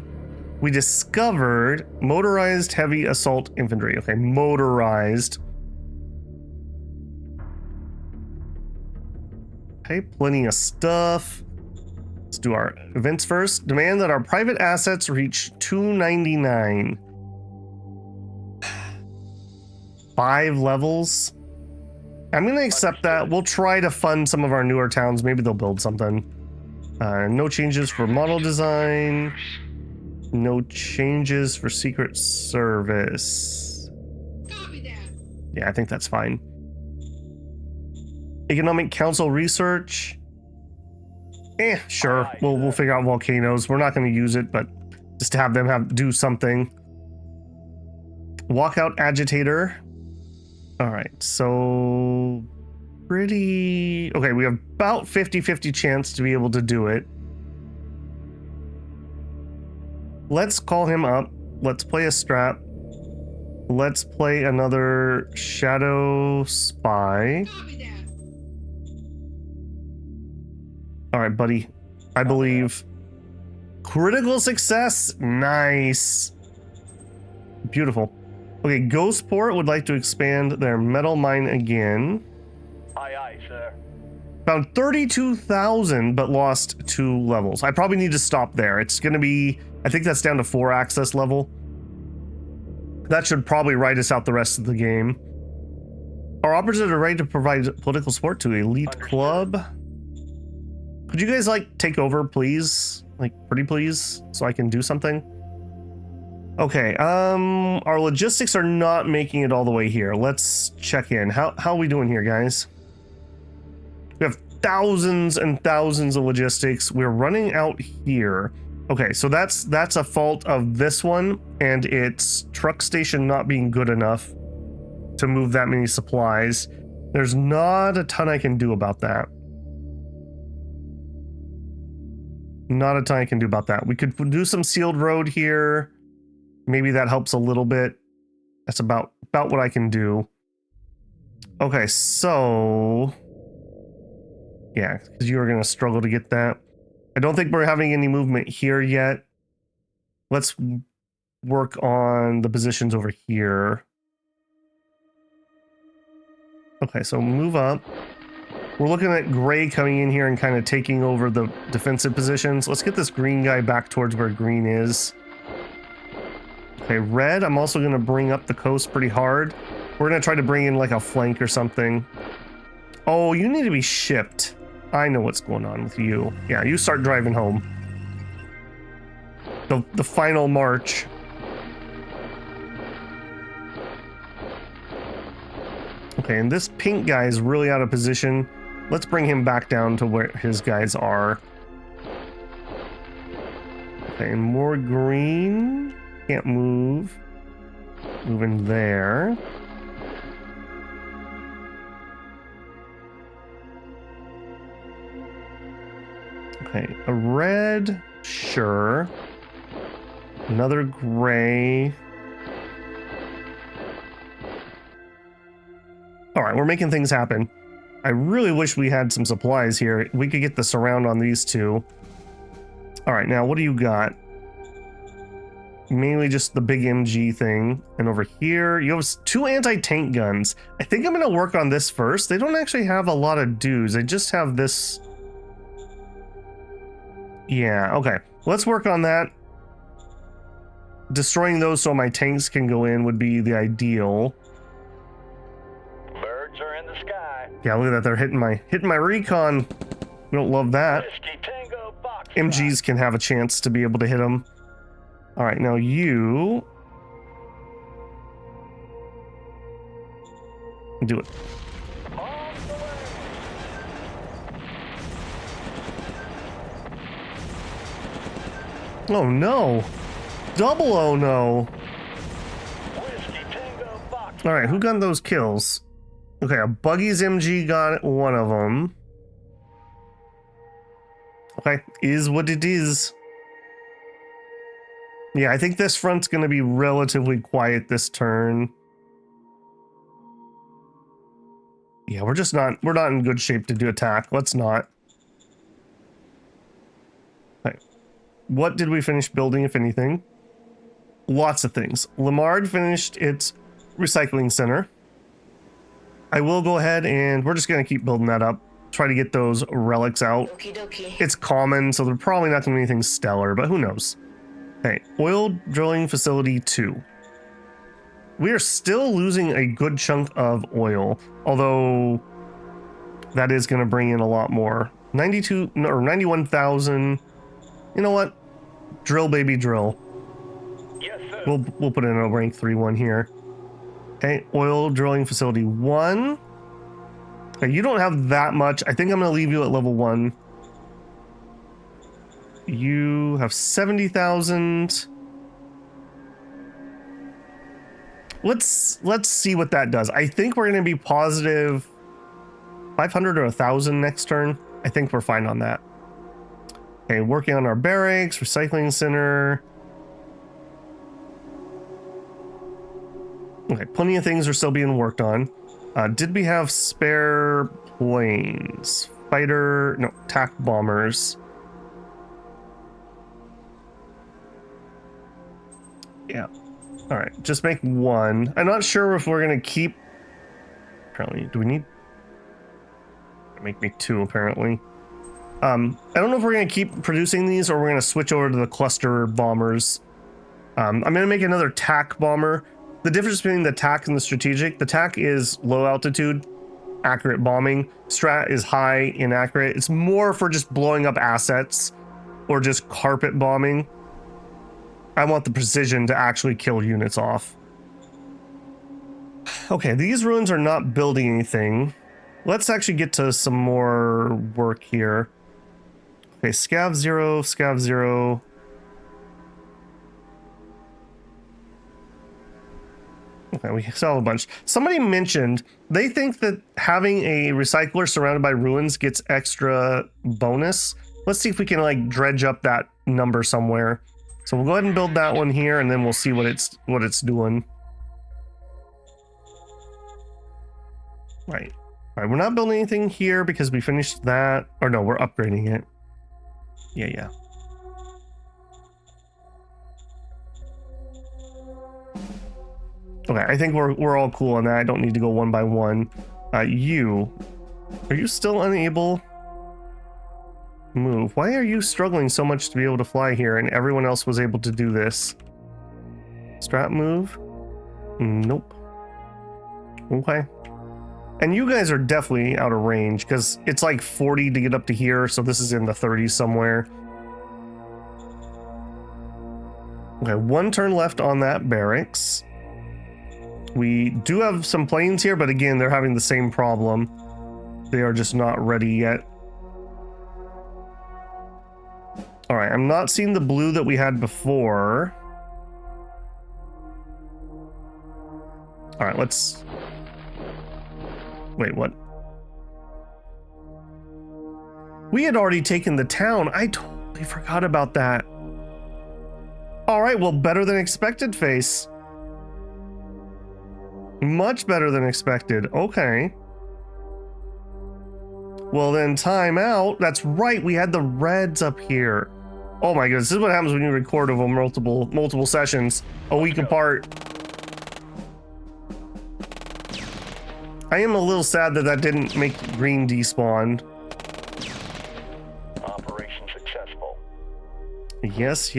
We discovered motorized heavy assault infantry. Okay, motorized. Okay, plenty of stuff. Let's do our events first. Demand that our private assets reach 299. 5 levels. I'm going to accept that. We'll try to fund some of our newer towns. Maybe they'll build something. No changes for model design. No changes for Secret Service. Yeah, I think that's fine. Economic Council research. Sure. We'll figure out volcanoes. We're not going to use it, but just to have them do something. Walkout agitator. All right, so pretty okay. We have about 50-50 chance to be able to do it. Let's call him up. Let's play a strap. Let's play another shadow spy. All right, buddy. I believe. Critical success. Nice. Beautiful. Okay, Ghostport would like to expand their metal mine again. Aye, aye, sir. Found 32,000, but lost 2 levels. I probably need to stop there. It's going to be, I think that's down to 4 access level. That should probably write us out the rest of the game. Our operators are ready to provide political support to Elite Club. Could you guys, like, take over, please? Like, pretty please? So I can do something? Okay, our logistics are not making it all the way here. Let's check in. How are we doing here, guys? We have thousands and thousands of logistics. We're running out here. Okay, so that's a fault of this one and its truck station not being good enough to move that many supplies. There's not a ton I can do about that. Not a ton I can do about that. We could do some sealed road here. Maybe that helps a little bit. That's about what I can do. Okay, so yeah, because you are going to struggle to get that. I don't think we're having any movement here yet. Let's work on the positions over here. Okay, so move up. We're looking at gray coming in here and kind of taking over the defensive positions. Let's get this green guy back towards where green is. Okay, red, I'm also going to bring up the coast pretty hard. We're going to try to bring in like a flank or something. Oh, you need to be shipped. I know what's going on with you. Yeah, you start driving home. The final march. Okay, and this pink guy is really out of position. Let's bring him back down to where his guys are. Okay, and more green. Can't move. Moving there. Okay, a red, sure. Another gray. All right, we're making things happen. I really wish we had some supplies here. We could get the surround on these two. All right, now what do you got? Mainly just the big MG thing. And over here, you have 2 anti-tank guns. I think I'm going to work on this first. They don't actually have a lot of dues. They just have this. Yeah, okay. Let's work on that. Destroying those so my tanks can go in would be the ideal. Birds are in the sky. Yeah, look at that. They're hitting my recon. We don't love that. Whiskey Tango Box. MGs can have a chance to be able to hit them. All right, now you do it. On the way. Oh no. Double oh no. Whiskey Tango Box. All right, who got those kills? Okay, a Buggy's MG got one of them. Okay, is what it is. Yeah, I think this front's going to be relatively quiet this turn. Yeah, we're not in good shape to do attack. Let's not. Okay. What did we finish building, if anything? lots of things. Lamard finished its recycling center. I will go ahead and we're just going to keep building that up. Try to get those relics out. Okie dokie. It's common, so they're probably not going to be anything stellar, but who knows? Okay, oil drilling facility 2. We are still losing a good chunk of oil, although that is going to bring in a lot more. 92 or 91,000. You know what? Drill, baby, drill. Yes, sir. We'll put in a rank 3 one here. Okay, oil drilling facility 1. Okay, you don't have that much. I think I'm going to leave you at level 1. You have 70,000. Let's see what that does. I think we're going to be positive 500 or 1,000 next turn. I think we're fine on that. Okay, working on our barracks, recycling center. Okay, plenty of things are still being worked on. Did we have spare planes? Fighter, no, attack bombers. Yeah. All right, just make 1. I'm not sure if we're gonna keep. Apparently, do we need? Make me 2 apparently. I don't know if we're gonna keep producing these or we're gonna switch over to the cluster bombers. I'm gonna make another TAC bomber. The difference between the TAC and the strategic, the TAC is low altitude, accurate bombing. Strat is high, inaccurate. It's more for just blowing up assets or just carpet bombing. I want the precision to actually kill units off. Okay, these ruins are not building anything. Let's actually get to some more work here. Okay, scav 0, scav 0. Okay, we saw a bunch. Somebody mentioned they think that having a recycler surrounded by ruins gets extra bonus. Let's see if we can like dredge up that number somewhere. So we'll go ahead and build that one here, and then we'll see what it's doing. Right. All right, we're not building anything here because we finished that. Or no, we're upgrading it. Yeah. Okay, I think we're all cool on that. I don't need to go one by one. Are you still unable? Move. Why are you struggling so much to be able to fly here and everyone else was able to do this? Strat move? Nope. Okay. And you guys are definitely out of range because it's like 40 to get up to here, so this is in the 30s somewhere. Okay, 1 turn left on that barracks. We do have some planes here, but again, they're having the same problem. They are just not ready yet. All right, I'm not seeing the blue that we had before. All right, let's... Wait, what? We had already taken the town. I totally forgot about that. All right, well, better than expected, face. Much better than expected. Okay. Well, then time out. That's right. We had the reds up here. Oh my goodness. This is what happens when you record over multiple sessions a week apart. I am a little sad that that didn't make green despawn. Operation successful. Yes,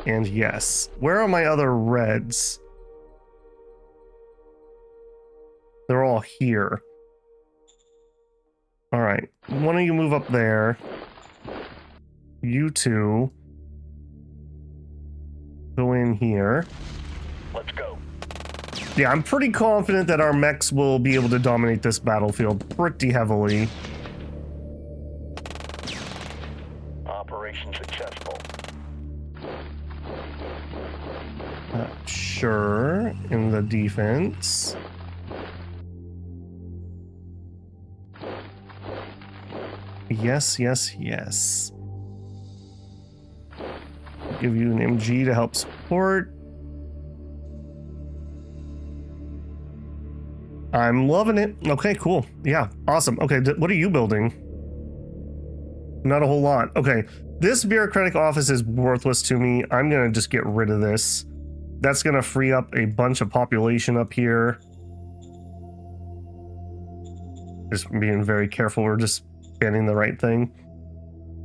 and yes. Where are my other reds? They're all here. All right. One of you move up there. You two go in here. Let's go. Yeah, I'm pretty confident that our mechs will be able to dominate this battlefield pretty heavily. Operation successful. Sure, in the defense. Yes. Give you an MG to help support. I'm loving it. Okay, cool. Yeah, awesome. Okay, what are you building? Not a whole lot. Okay, this bureaucratic office is worthless to me. I'm gonna just get rid of this. That's going to free up a bunch of population up here. Just being very careful. We're just banning the right thing.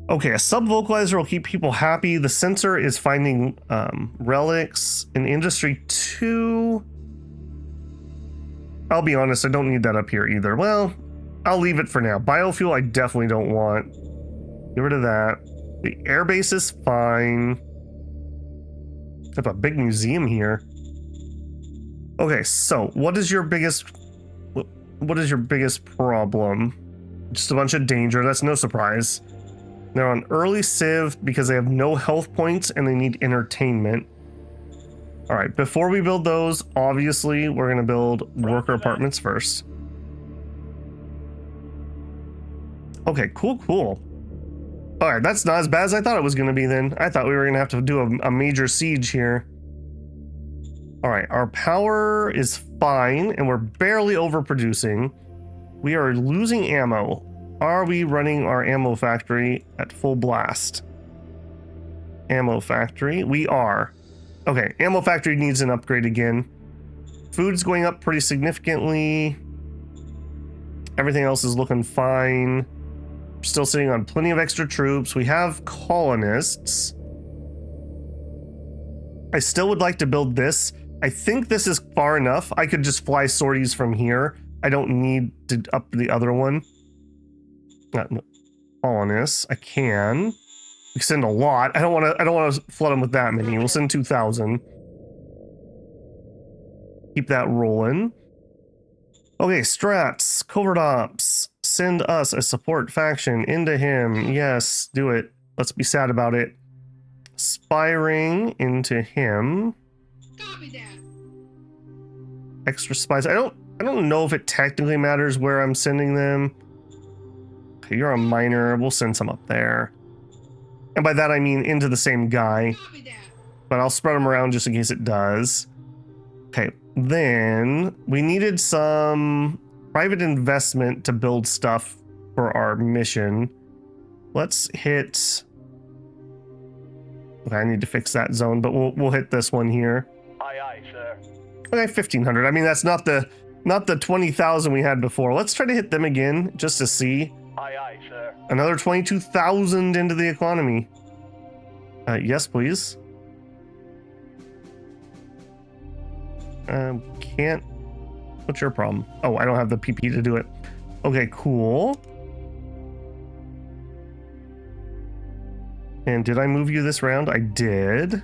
Okay, a sub-vocalizer will keep people happy. The sensor is finding relics in Industry 2. I'll be honest, I don't need that up here either. Well, I'll leave it for now. Biofuel, I definitely don't want. Get rid of that. The airbase is fine. Have a big museum here. Okay, so what is your biggest problem? Just a bunch of danger. That's no surprise. They're on early civ because they have no health points and they need entertainment. All right, before we build those, obviously we're going to build worker apartments first. Okay, cool. All right, that's not as bad as I thought it was going to be then. I thought we were going to have to do a major siege here. All right, our power is fine and we're barely overproducing. We are losing ammo. Are we running our ammo factory at full blast? Ammo factory, we are. Okay, ammo factory needs an upgrade again. Food's going up pretty significantly. Everything else is looking fine. We're still sitting on plenty of extra troops. We have colonists. I still would like to build this. I think this is far enough. I could just fly sorties from here. I don't need to up the other one. No, colonists. I can. We send a lot. I don't want to flood them with that many. We'll send 2,000. Keep that rolling. Okay, strats, covert ops. Send us a support faction into him. Yes, do it. Let's be sad about it. Spiring into him. Copy that. Extra spies. I don't know if it technically matters where I'm sending them. Okay, you're a miner. We'll send some up there. And by that I mean into the same guy. Copy that. But I'll spread them around just in case it does. Okay, then we needed some private investment to build stuff for our mission. Let's hit... Okay, I need to fix that zone, but we'll hit this one here. Aye, aye, sir. Okay, 1,500. I mean, that's not the 20,000 we had before. Let's try to hit them again just to see. Aye, aye, sir. Another 22,000 into the economy. Yes, please. Can't. What's your problem? Oh, I don't have the PP to do it. Okay, cool. And did I move you this round? I did.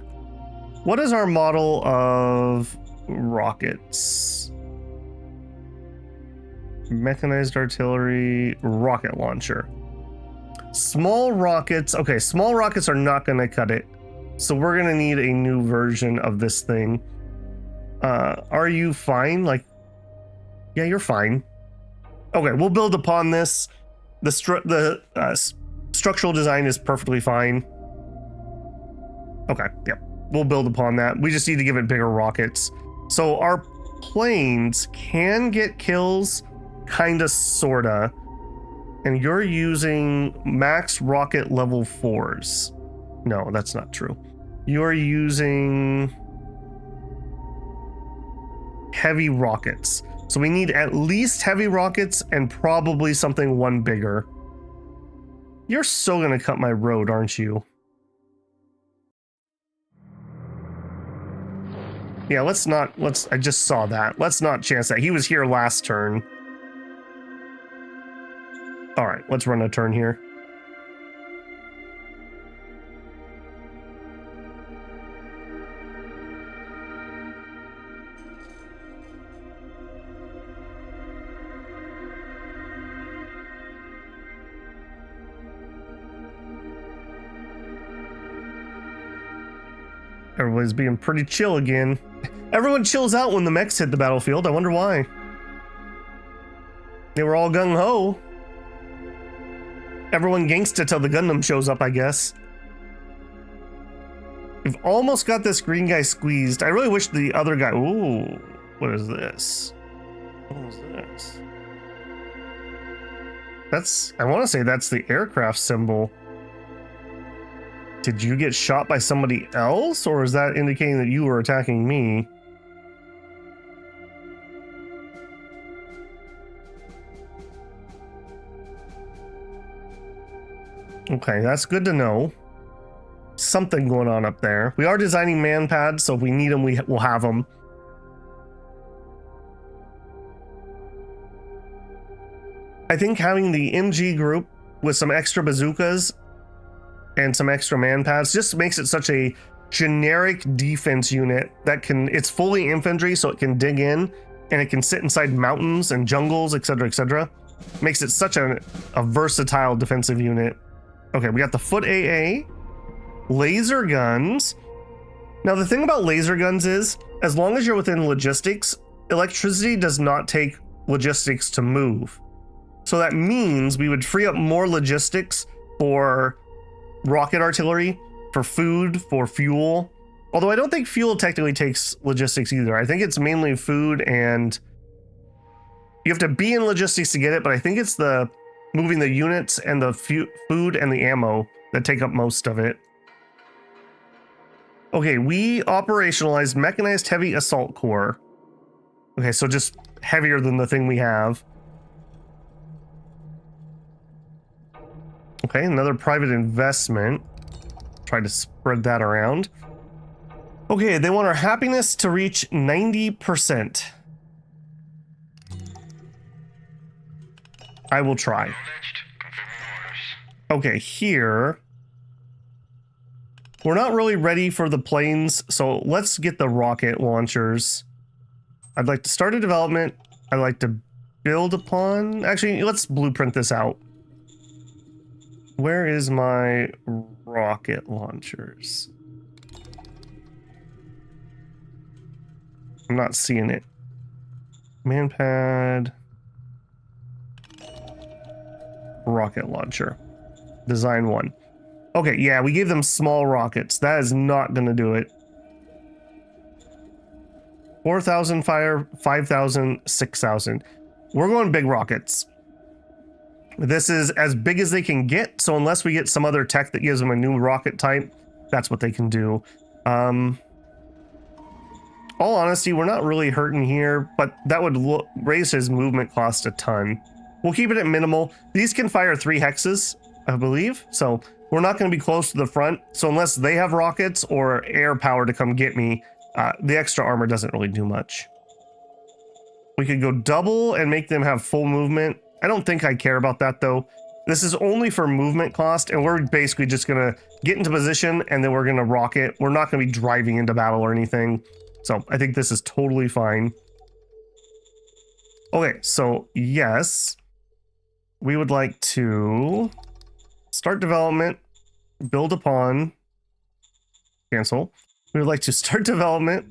What is our model of rockets? Mechanized artillery, rocket launcher. Small rockets. Okay, small rockets are not going to cut it. So we're going to need a new version of this thing. Are you fine? Like, yeah, you're fine. Okay, we'll build upon this. The structural design is perfectly fine. Okay, yep. We'll build upon that. We just need to give it bigger rockets. So our planes can get kills, kinda, sorta. And you're using max rocket level 4s. No, that's not true. You're using heavy rockets. So we need at least heavy rockets and probably something one bigger. You're so gonna cut my road, aren't you? Yeah, I just saw that. Let's not chance that. He was here last turn. All right, let's run a turn here. Everybody's being pretty chill again. Everyone chills out when the mechs hit the battlefield. I wonder why. They were all gung-ho. Everyone gangsta till the Gundam shows up, I guess. We've almost got this green guy squeezed. I really wish the other guy... Ooh, what is this? What is this? That's... I want to say that's the aircraft symbol. Did you get shot by somebody else, or is that indicating that you were attacking me? Okay, that's good to know. Something going on up there. We are designing man pads, so if we need them, we'll have them. I think having the MG group with some extra bazookas and some extra man pads just makes it such a generic defense unit that it's fully infantry, so it can dig in and it can sit inside mountains and jungles, etc., etc. Makes it such a versatile defensive unit. Okay, we got the foot AA, laser guns. Now the thing about laser guns is, as long as you're within logistics, electricity does not take logistics to move. So that means we would free up more logistics for rocket artillery, for food, for fuel. Although I don't think fuel technically takes logistics either. I think it's mainly food, and you have to be in logistics to get it, but I think it's the moving the units and the food and the ammo that take up most of it. Okay, we operationalized mechanized heavy assault corps. Okay, so just heavier than the thing we have. Okay, another private investment. Try to spread that around. Okay, they want our happiness to reach 90%. I will try. Okay, here. We're not really ready for the planes, so let's get the rocket launchers. I'd like to start a development. I'd like to build upon... Actually, let's blueprint this out. Where is my rocket launchers? I'm not seeing it. Manpad. Rocket launcher. Design 1. Okay, yeah, we gave them small rockets. That is not going to do it. 4,000 fire, 5,000, 6,000. We're going big rockets. This is as big as they can get, so unless we get some other tech that gives them a new rocket type, that's what they can do. All honesty, we're not really hurting here, but that would raise his movement cost a ton. We'll keep it at minimal. These can fire 3 hexes, I believe, so we're not going to be close to the front. So unless they have rockets or air power to come get me, the extra armor doesn't really do much. We could go double and make them have full movement. I don't think I care about that though. This is only for movement cost, and we're basically just gonna get into position and then we're gonna rocket. We're not gonna be driving into battle or anything. So I think this is totally fine. Okay, so yes, we would like to start development, build upon, cancel. We would like to start development,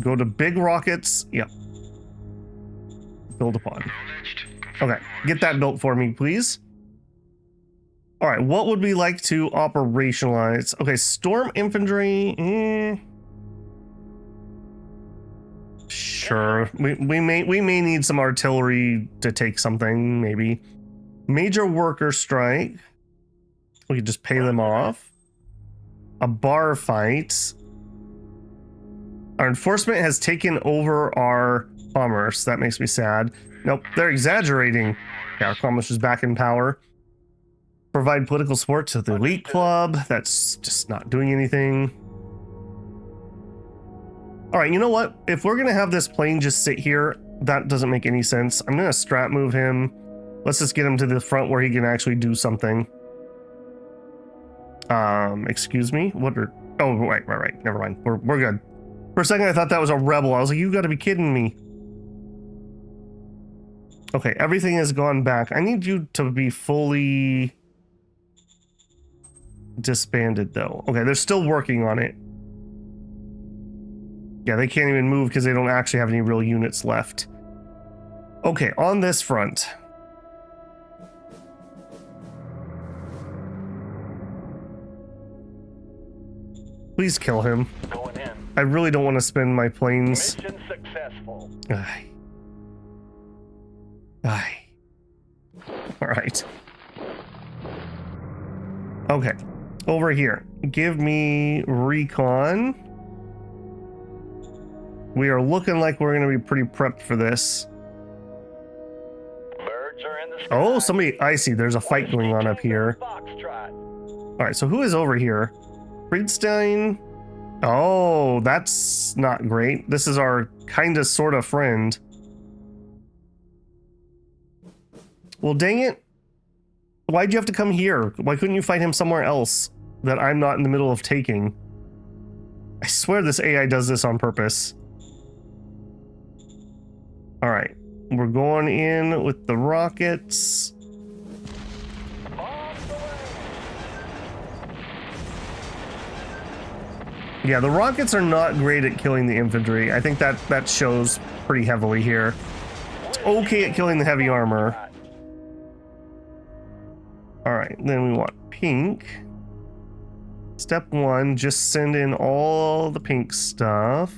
go to big rockets, yep. Build upon. Okay, get that built for me, please. All right, what would we like to operationalize? Okay, storm infantry. Sure, we may need some artillery to take something, maybe. Major worker strike. We could just pay them off. A bar fight. Our enforcement has taken over our commerce. That makes me sad. Nope, they're exaggerating. Yeah, our commerce is back in power. Provide political support to the elite club. That's just not doing anything. All right, you know what? If we're going to have this plane just sit here, that doesn't make any sense. I'm going to strat move him. Let's just get him to the front where he can actually do something. Excuse me? What are... Oh, right. Never mind. We're good. For a second, I thought that was a rebel. I was like, you got to be kidding me. Okay, everything has gone back. I need you to be fully disbanded, though. Okay, they're still working on it. Yeah, they can't even move because they don't actually have any real units left. Okay, on this front. Please kill him. Going in. I really don't want to spend my planes. Mission successful. Aye. All right. Okay, over here. Give me recon. We are looking like we're going to be pretty prepped for this. Birds are in the sky. Oh, somebody, I see. There's a fight going on up here. Foxtrot. All right, so who is over here? Friedstein. Oh, that's not great. This is our kind of sort of friend. Well, dang it. Why'd you have to come here? Why couldn't you fight him somewhere else that I'm not in the middle of taking? I swear this AI does this on purpose. All right, we're going in with the rockets. On the way. Yeah, the rockets are not great at killing the infantry. I think that shows pretty heavily here. It's okay at killing the heavy armor. All right, then we want pink. Step 1, just send in all the pink stuff.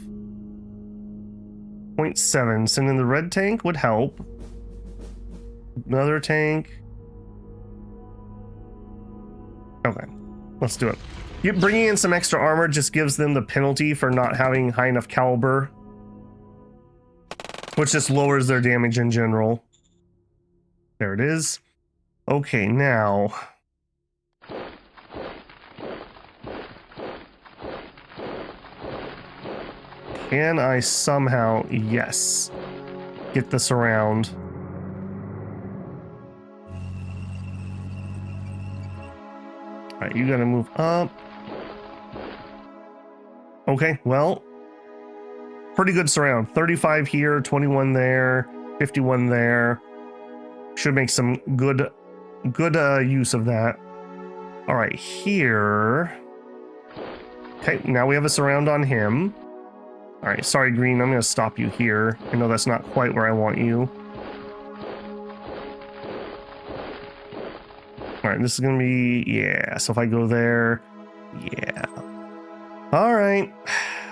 0.7, send in the red tank would help. Another tank. Okay, let's do it. Bringing in some extra armor just gives them the penalty for not having high enough caliber, which just lowers their damage in general. There it is. Okay, now. Can I somehow, yes, get this around? All right, you gotta move up. Okay, well, pretty good surround. 35 here, 21 there, 51 there. Should make some good use of that. All right, here. Okay, now we have a surround on him. All right, sorry, Green, I'm going to stop you here. I know that's not quite where I want you. All right, this is going to be, yeah, so if I go there, yeah. All right,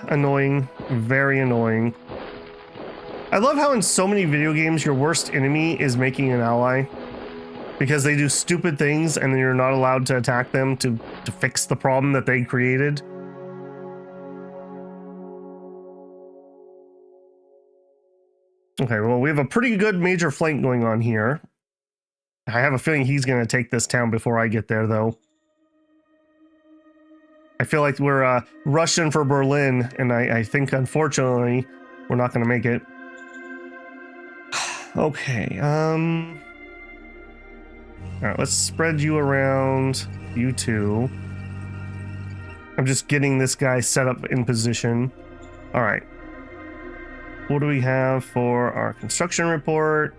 annoying, very annoying. I love how in so many video games, your worst enemy is making an ally. Because they do stupid things and then you're not allowed to attack them to fix the problem that they created. Okay, well, we have a pretty good major flank going on here. I have a feeling he's going to take this town before I get there, though. I feel like we're rushing for Berlin, and I think, unfortunately, we're not going to make it. Okay, all right, let's spread you around, you two. I'm just getting this guy set up in position. All right. What do we have for our construction report?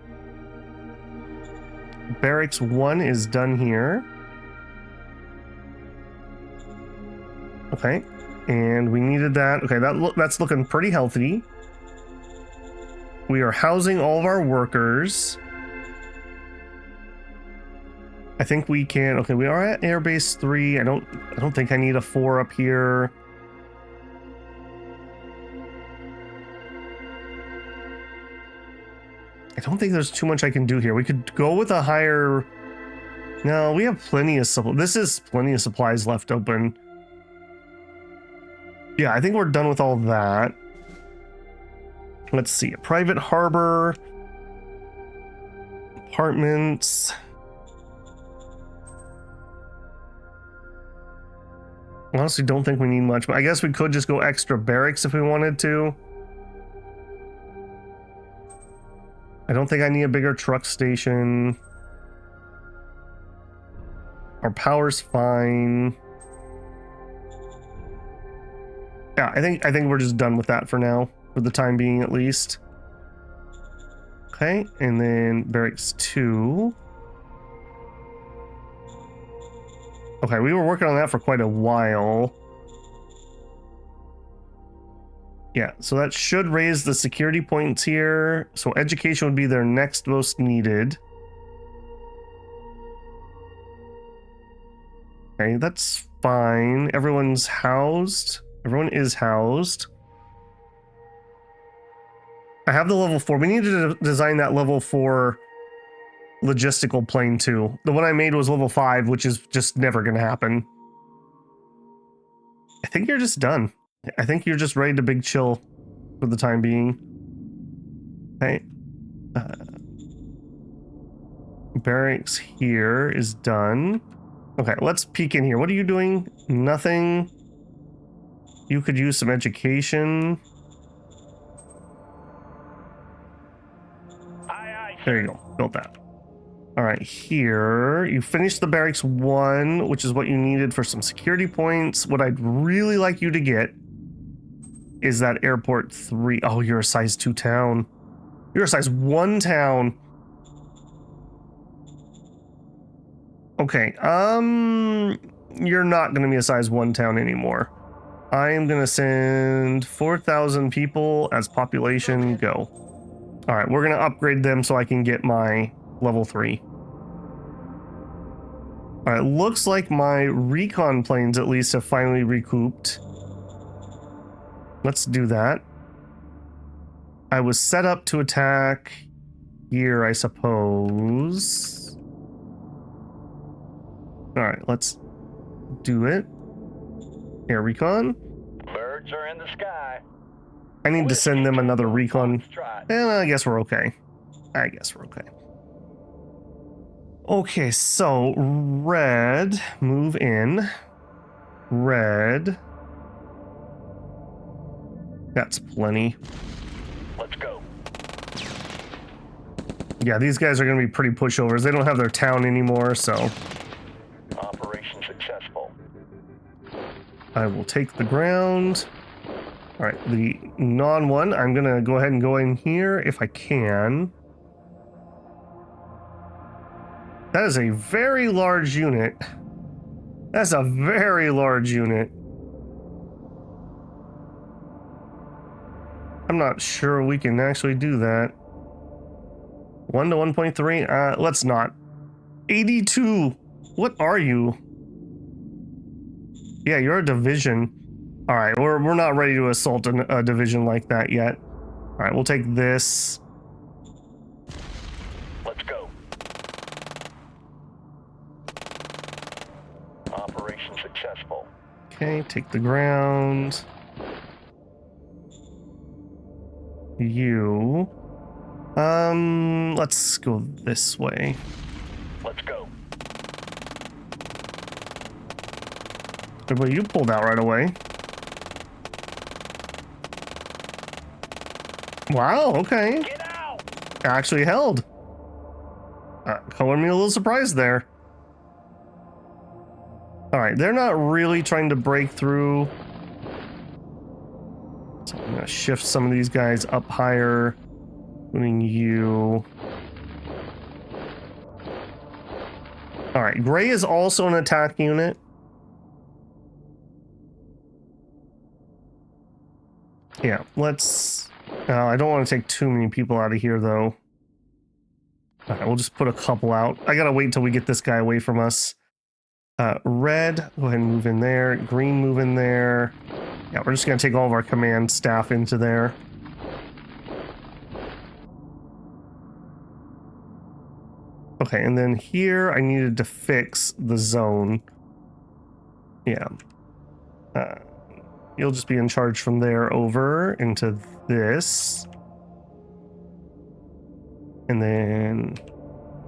Barracks 1 is done here. Okay, and we needed that. Okay, that's looking pretty healthy. We are housing all of our workers. I think we can. Okay, we are at Airbase 3. I don't think I need a 4 up here. I don't think there's too much I can do here. We could go with a higher. No, we have plenty of supplies. This is plenty of supplies left open. Yeah, I think we're done with all that. Let's see. A private harbor. Apartments. Honestly, don't think we need much, but I guess we could just go extra barracks if we wanted to. I don't think I need a bigger truck station. Our power's fine. Yeah, I think we're just done with that for now, for the time being at least. Okay, and then barracks 2. Okay, we were working on that for quite a while. Yeah, so that should raise the security points here. So education would be their next most needed. Okay, that's fine. Everyone's housed. Everyone is housed. I have the level 4. We need to design that level 4 logistical plane too. The one I made was level 5, which is just never going to happen. I think you're just done. I think you're just ready to big chill for the time being. Okay. Barracks here is done. Okay, let's peek in here. What are you doing? Nothing. You could use some education. Aye, aye, There you go. Built that. All right, here. You finished the barracks 1, which is what you needed for some security points. What I'd really like you to get is that airport 3. Oh, you're a size 2 town. You're a size 1 town. Okay, you're not going to be a size 1 town anymore. I am going to send 4,000 people as population. Go. All right, we're going to upgrade them so I can get my level 3. All right, looks like my recon planes at least have finally recouped. Let's do that. I was set up to attack here, I suppose. All right, let's do it. Air recon. birds are in the sky. I need to send them another recon. Try. And I guess we're okay. I guess we're okay. Okay, so red, move in. Red. That's plenty. Let's go. Yeah, these guys are going to be pretty pushovers. They don't have their town anymore, so Operation successful. I will take the ground. All right, the non-one, I'm going to go ahead and go in here if I can. That is a very large unit. That's a very large unit. I'm not sure we can actually do that. 1 to 1.3? Let's not. 82. What are you? Yeah, you're a division. All right, we're not ready to assault a division like that yet. All right, we'll take this. Let's go. Operation successful. Okay, take the ground. You. Let's go this way. Let's go. But you pulled out right away. Wow, okay. Get out! Actually held. Color me a little surprised there. Alright, they're not really trying to break through. So I'm gonna shift some of these guys up higher. Including you. Alright, gray is also an attack unit. Yeah, let's... I don't want to take too many people out of here, though. Alright, we'll just put a couple out. I gotta wait until we get this guy away from us. Red, go ahead and move in there. Green, move in there. Yeah, we're just gonna take all of our command staff into there. Okay, and then here I needed to fix the zone. Yeah. You'll just be in charge from there over into this. And then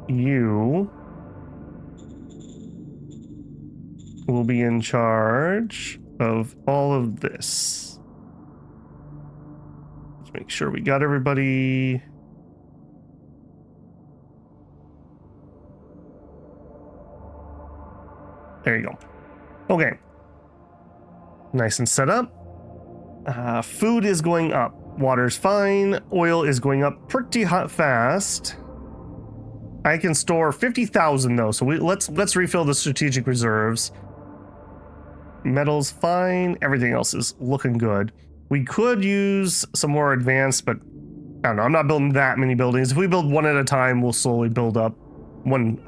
you will be in charge of all of this. Let's make sure we got everybody. There you go. Okay. Nice and set up. Food is going up. Water's fine. Oil is going up pretty hot fast. I can store 50,000 though, so let's refill the strategic reserves. Metal's fine. Everything else is looking good. We could use some more advanced, but I don't know. I'm not building that many buildings. If we build one at a time, we'll slowly build up one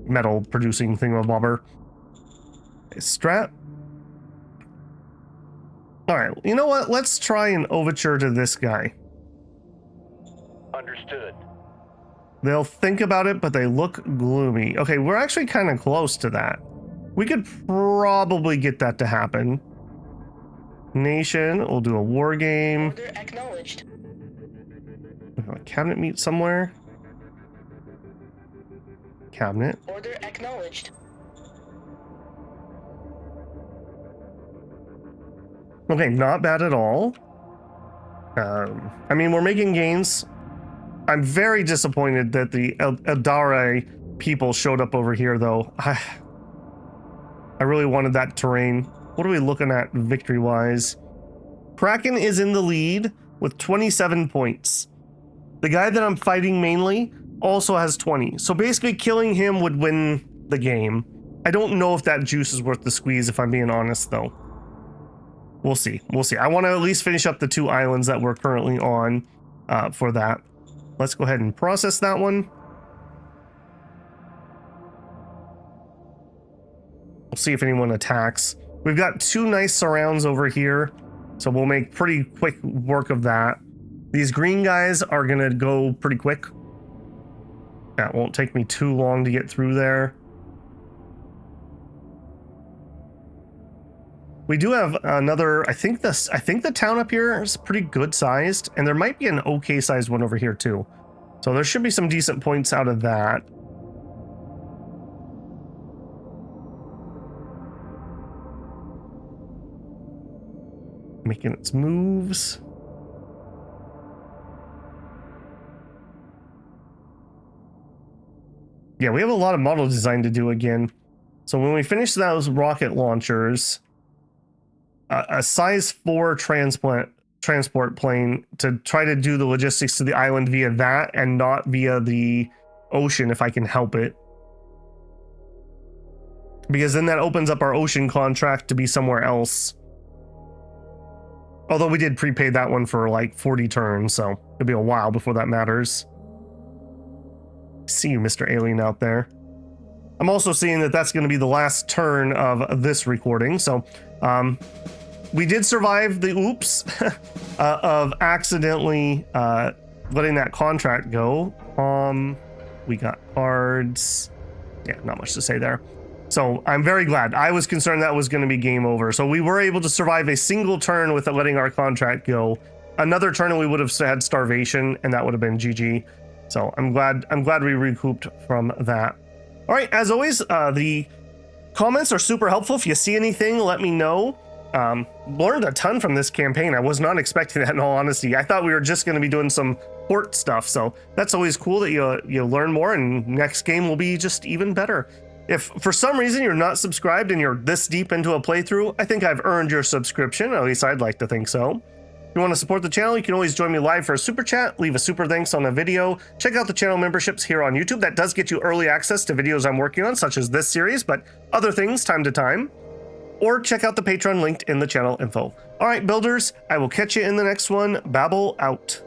metal producing thingamabobber. Strat. All right, you know what? Let's try an overture to this guy. Understood. They'll think about it, but they look gloomy. Okay, we're actually kind of close to that. We could probably get that to happen. Nation, we'll do a war game. Order acknowledged. A cabinet meet somewhere. Cabinet. Order acknowledged. Okay, not bad at all. I mean, we're making gains. I'm very disappointed that the Eldare people showed up over here, though. I really wanted that terrain. What are we looking at victory-wise? Kracken is in the lead with 27 points. The guy that I'm fighting mainly also has 20. So basically killing him would win the game. I don't know if that juice is worth the squeeze, if I'm being honest, though. We'll see. We'll see. I want to at least finish up the 2 islands that we're currently on for that. Let's go ahead and process that one. We'll see if anyone attacks. We've got 2 nice surrounds over here, so we'll make pretty quick work of that. These green guys are going to go pretty quick. That won't take me too long to get through there. We do have another, I think the town up here is pretty good sized, and there might be an okay sized one over here too. So there should be some decent points out of that. Making its moves. Yeah, we have a lot of model design to do again. So when we finish those rocket launchers, a size 4 transport plane to try to do the logistics to the island via that and not via the ocean if I can help it. Because then that opens up our ocean contract to be somewhere else. Although we did prepay that one for like 40 turns, so it'll be a while before that matters. See you, Mr. Alien out there. I'm also seeing that that's going to be the last turn of this recording, so we did survive the oops of accidentally letting that contract go. We got cards. Yeah, not much to say there. So I'm very glad. I was concerned that was going to be game over. So we were able to survive a single turn without letting our contract go. Another turn and we would have had starvation, and that would have been GG. So I'm glad we recouped from that. All right, as always, the comments are super helpful. If you see anything, let me know. Learned a ton from this campaign. I was not expecting that, in all honesty. I thought we were just going to be doing some port stuff, so that's always cool that you learn more, and next game will be just even better. If for some reason you're not subscribed and you're this deep into a playthrough, I think I've earned your subscription. At least I'd like to think so. If you want to support the channel, you can always join me live for a super chat, leave a super thanks on a video, check out the channel memberships here on YouTube. That does get you early access to videos I'm working on, such as this series, but other things time to time. Or check out the Patreon linked in the channel info. All right, builders, I will catch you in the next one. Babel out.